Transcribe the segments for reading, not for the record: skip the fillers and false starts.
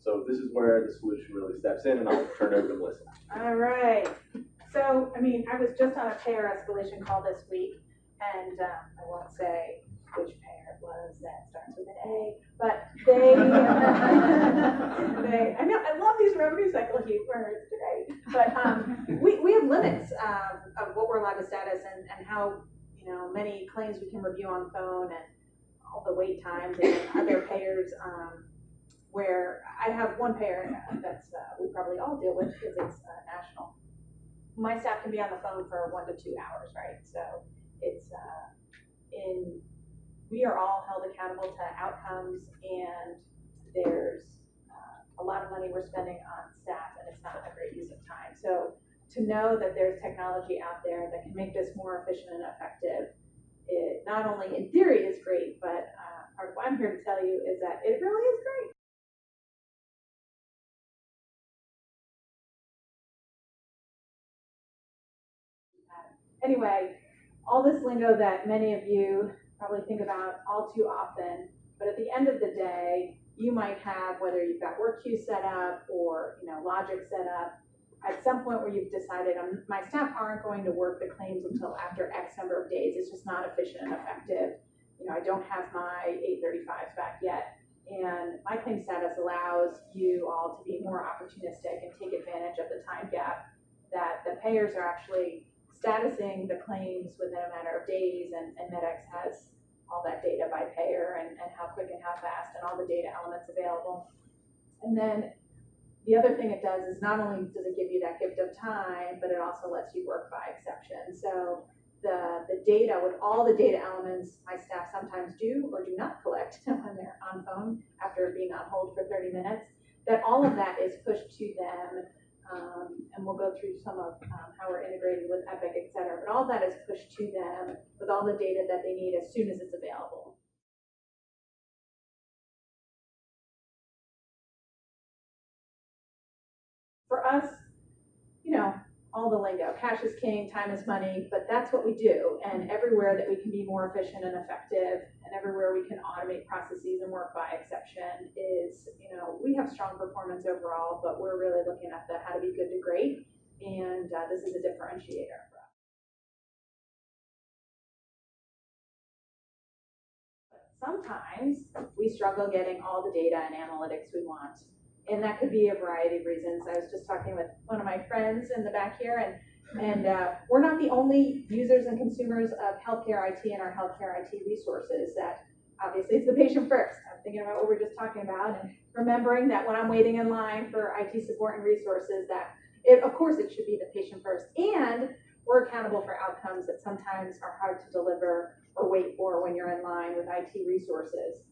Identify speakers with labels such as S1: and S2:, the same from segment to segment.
S1: So this is where the solution really steps in, and I'll turn it over to Melissa.
S2: All right. So, I mean, I was just on a payer escalation call this week, and I won't say which payer it was that starts with an A, but I know, I love these revenue cycle humors today, but we have limits of what we're allowed to status and how, you know, many claims we can review on the phone and all the wait times and other payers where I have one payer that's we probably all deal with because it's national. My staff can be on the phone for 1 to 2 hours, right? So it's we are all held accountable to outcomes, and there's a lot of money we're spending on staff, and it's not a great use of time. So to know that there's technology out there that can make this more efficient and effective, it not only in theory is great, but part of what I'm here to tell you is that it really is great. Anyway, all this lingo that many of you probably think about all too often, but at the end of the day, you might have, whether you've got work queues set up or, you know, logic set up, at some point where you've decided my staff aren't going to work the claims until after X number of days. It's just not efficient and effective. You know, I don't have my 835s back yet. And my claim status allows you all to be more opportunistic and take advantage of the time gap that the payers are actually statusing the claims within a matter of days, and MedX has all that data by payer and how quick and how fast and all the data elements available. And then the other thing it does is not only does it give you that gift of time, but it also lets you work by exception. So the data, with all the data elements my staff sometimes do or do not collect when they're on phone after being on hold for 30 minutes, that all of that is pushed to them. And we'll go through some of how we're integrated with Epic, et cetera. But all that is pushed to them with all the data that they need as soon as it's available. For us, you know, all the lingo, cash is king, time is money, but that's what we do. And everywhere that we can be more efficient and effective, and everywhere we can automate processes and work by exception is, you know, we have strong performance overall, but we're really looking at the how to be good to great. And this is a differentiator for us. Sometimes we struggle getting all the data and analytics we want. And that could be a variety of reasons. I was just talking with one of my friends in the back here, and we're not the only users and consumers of healthcare IT and our healthcare IT resources. That obviously it's the patient first. I'm thinking about what we were just talking about, and remembering that when I'm waiting in line for IT support and resources, that of course it should be the patient first. And we're accountable for outcomes that sometimes are hard to deliver or wait for when you're in line with IT resources.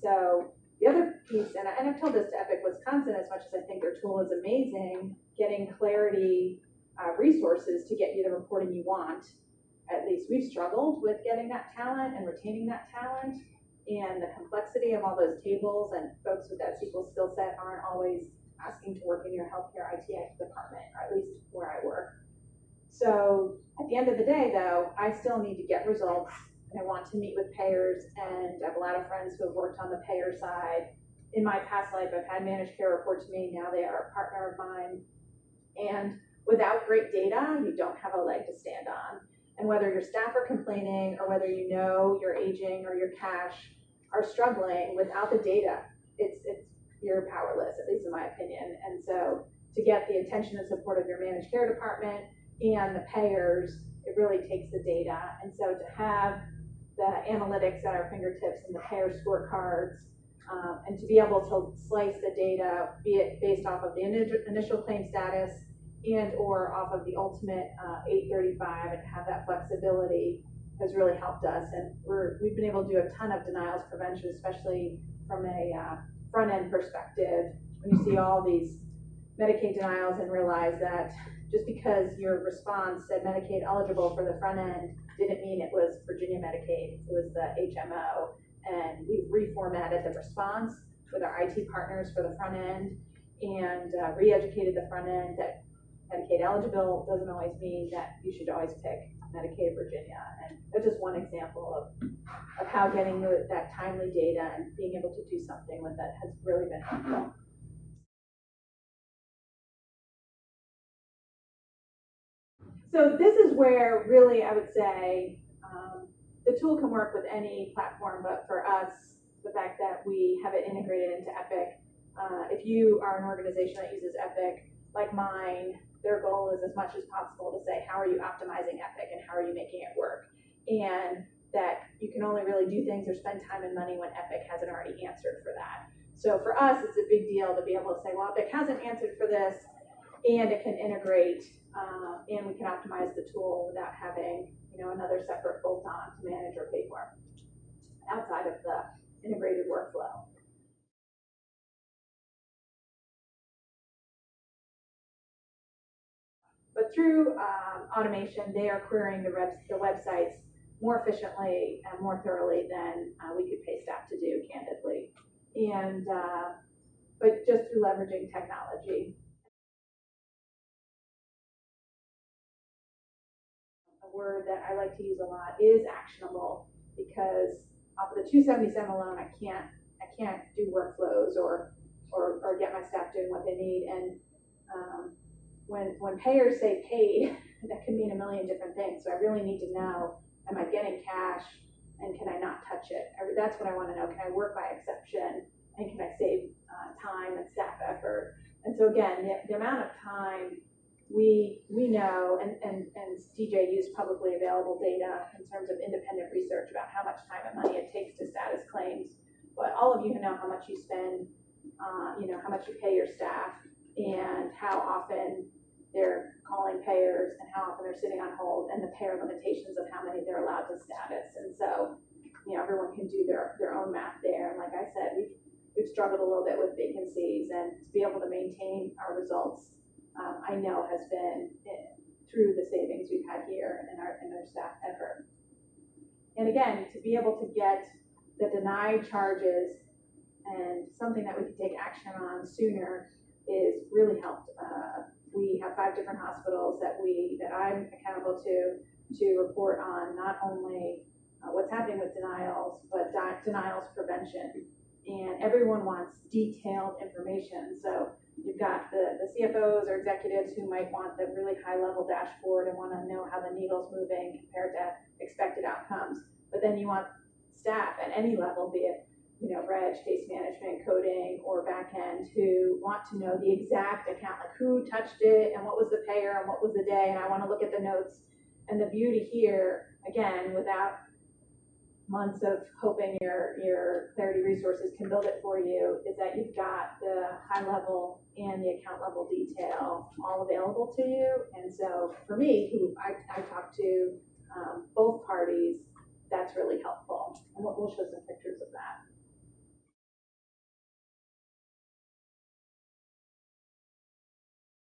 S2: So the other piece, and I've told this to Epic Wisconsin, as much as I think their tool is amazing, getting clarity resources to get you the reporting you want. At least we've struggled with getting that talent and retaining that talent, and the complexity of all those tables, and folks with that SQL skill set aren't always asking to work in your healthcare IT department, or at least where I work. So at the end of the day, though, I still need to get results. And I want to meet with payers, and I have a lot of friends who have worked on the payer side. In my past life, I've had managed care report to me. Now they are a partner of mine. And without great data, you don't have a leg to stand on. And whether your staff are complaining or whether you know your aging or your cash are struggling, without the data, you're powerless, at least in my opinion. And so to get the attention and support of your managed care department and the payers, it really takes the data. And so to have the analytics at our fingertips and the payer scorecards, and to be able to slice the data, be it based off of the initial claim status and or off of the ultimate 835, and have that flexibility has really helped us. And we've been able to do a ton of denials prevention, especially from a front end perspective. When you see all these Medicaid denials and realize that just because your response said Medicaid eligible for the front end didn't mean it was Virginia Medicaid, it was the HMO. And we've reformatted the response with our IT partners for the front end, and re-educated the front end that Medicaid eligible doesn't always mean that you should always pick Medicaid Virginia. And that's just one example of how getting that timely data and being able to do something with it has really been helpful. So this is where really I would say the tool can work with any platform, but for us, the fact that we have it integrated into Epic, if you are an organization that uses Epic, like mine, their goal is as much as possible to say, how are you optimizing Epic and how are you making it work? And that you can only really do things or spend time and money when Epic hasn't already answered for that. So for us, it's a big deal to be able to say, well, Epic hasn't answered for this, and it can integrate, and we can optimize the tool without having, another separate bolt-on to manage or pay for outside of the integrated workflow. But through automation, they are querying the websites more efficiently and more thoroughly than we could pay staff to do, candidly. And but just through leveraging technology. A word that I like to use a lot is actionable, because off of the 277 alone, I can't do workflows or get my staff doing what they need. And when payers say paid, that can mean a million different things. So I really need to know, am I getting cash, and can I not touch it? That's what I want to know. Can I work by exception, and can I save time and staff effort? And so again, the amount of time we know, and DJ used publicly available data in terms of independent research about how much time and money it takes to status claims. But all of you know how much you spend, how much you pay your staff, and how often they're calling payers, and how often they're sitting on hold, and the payer limitations of how many they're allowed to status. And so, everyone can do their own math there. And like I said, we've struggled a little bit with vacancies, and to be able to maintain our results, I know has been through the savings we've had here and our staff effort. And again, to be able to get the denied charges and something that we can take action on sooner is really helped. We have 5 different hospitals that I'm accountable to report on not only what's happening with denials, but denials prevention. And everyone wants detailed information. So you've got the CFOs or executives who might want the really high level dashboard and want to know how the needle's moving compared to expected outcomes. But then you want staff at any level, be it reg, case management, coding, or back end, who want to know the exact account, like who touched it and what was the payer and what was the day, and I want to look at the notes. And the beauty here, again, without months of hoping your Clarity resources can build it for you, is that you've got the high level and the account level detail all available to you. And so for me, who I talk to both parties, that's really helpful. And we'll show some pictures of that.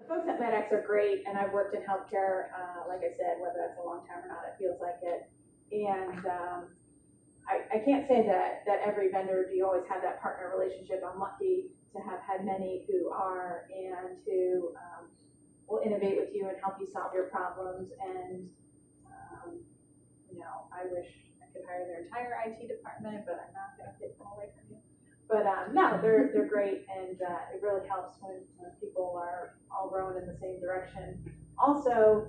S2: The folks at MedX are great, and I've worked in healthcare, like I said, whether that's a long time or not, it feels like it. And I can't say that every vendor, do you always have that partner relationship. I'm lucky to have had many who are, and who will innovate with you and help you solve your problems. And I wish I could hire their entire IT department, but I'm not going to take them away from you. But no, they're great, and it really helps when people are all rowing in the same direction. Also,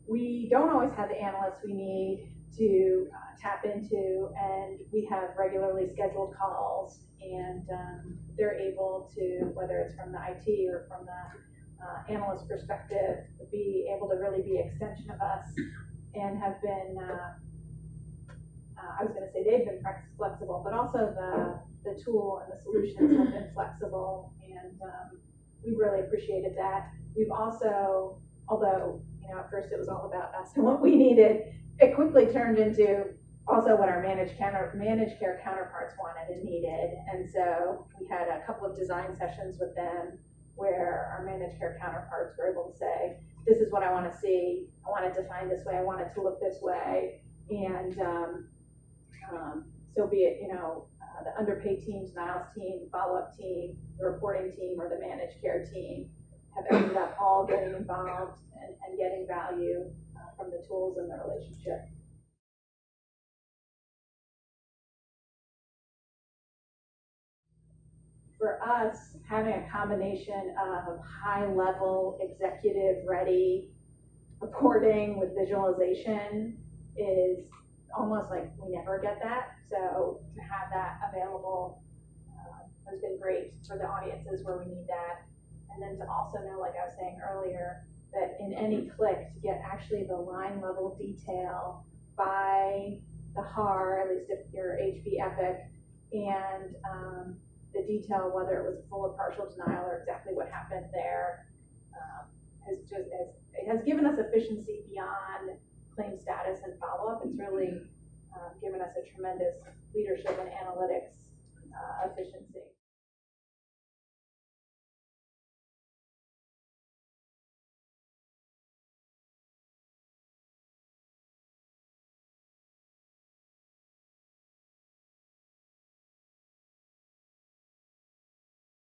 S2: we don't always have the analysts we need to tap into, and we have regularly scheduled calls, and they're able to, whether it's from the IT or from the analyst perspective, be able to really be an extension of us, and have been, I was going to say they've been flexible, but also the tool and the solutions have been flexible, and we've really appreciated that. We've also, although at first it was all about us and what we needed, it quickly turned into also what our managed care counterparts wanted and needed. And so we had a couple of design sessions with them where our managed care counterparts were able to say, this is what I want to see, I want it defined this way, I want it to look this way. And so be it the underpaid team, denials team, follow-up team, the reporting team, or the managed care team, have ended up all getting involved and getting value from the tools and the relationship. For us, having a combination of high-level, executive-ready reporting with visualization is almost like we never get that. So to have that available has been great for the audiences where we need that. And then to also know, like I was saying earlier, that in any click to get actually the line level detail by the HAR, at least if you're HP Epic, and the detail, whether it was full or partial denial or exactly what happened there, it has given us efficiency beyond claim status and follow-up. It's really given us a tremendous leadership and analytics efficiency.